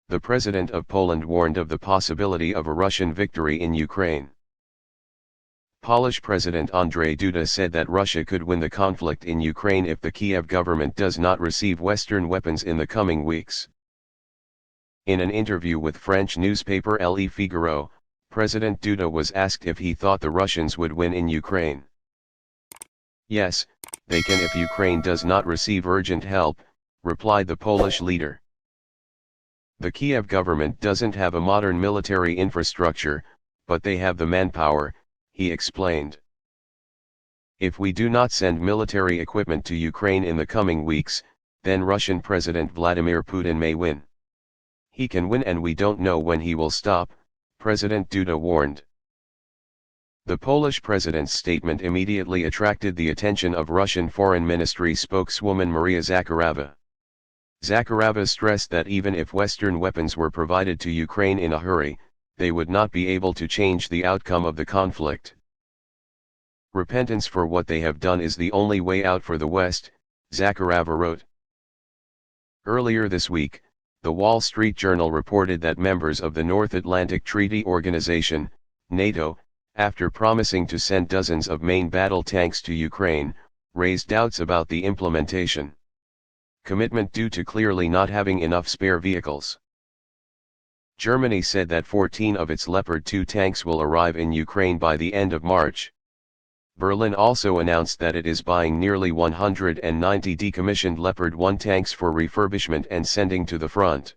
The president of Poland warned of the possibility of a Russian victory in Ukraine. Polish President Andrzej Duda said that Russia could win the conflict in Ukraine if the Kiev government does not receive Western weapons in the coming weeks. In an interview with French newspaper Le Figaro, President Duda was asked if he thought the Russians would win in Ukraine. "Yes, they can if Ukraine does not receive urgent help," replied the Polish leader. The Kiev government doesn't have a modern military infrastructure, but they have the manpower, he explained. "If we do not send military equipment to Ukraine in the coming weeks, then Russian President Vladimir Putin may win. He can win and we don't know when he will stop," President Duda warned. The Polish president's statement immediately attracted the attention of Russian Foreign Ministry spokeswoman Maria Zakharova. Zakharova stressed that even if Western weapons were provided to Ukraine in a hurry, they would not be able to change the outcome of the conflict. "Repentance for what they have done is the only way out for the West," Zakharova wrote. Earlier this week, the Wall Street Journal reported that members of the North Atlantic Treaty Organization, NATO, after promising to send dozens of main battle tanks to Ukraine, raised doubts about the implementation commitment due to clearly not having enough spare vehicles. Germany said that 14 of its Leopard 2 tanks will arrive in Ukraine by the end of March. Berlin also announced that it is buying nearly 190 decommissioned Leopard 1 tanks for refurbishment and sending to the front.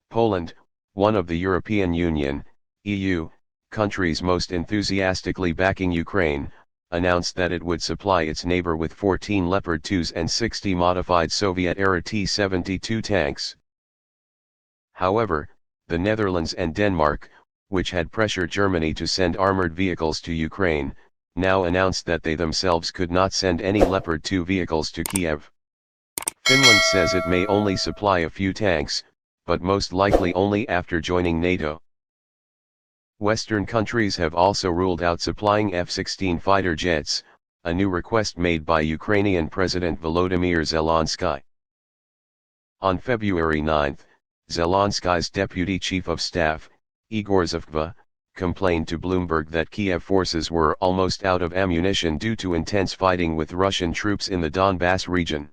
Poland, one of the European Union, EU, countries most enthusiastically backing Ukraine, announced that it would supply its neighbor with 14 Leopard 2s and 60 modified Soviet-era T-72 tanks. However, the Netherlands and Denmark, which had pressured Germany to send armored vehicles to Ukraine, now announced that they themselves could not send any Leopard 2 vehicles to Kiev. Finland says it may only supply a few tanks, but most likely only after joining NATO. Western countries have also ruled out supplying F-16 fighter jets, a new request made by Ukrainian President Volodymyr Zelensky. On February 9, Zelensky's deputy chief of staff, Igor Zhukov, complained to Bloomberg that Kiev forces were almost out of ammunition due to intense fighting with Russian troops in the Donbas region.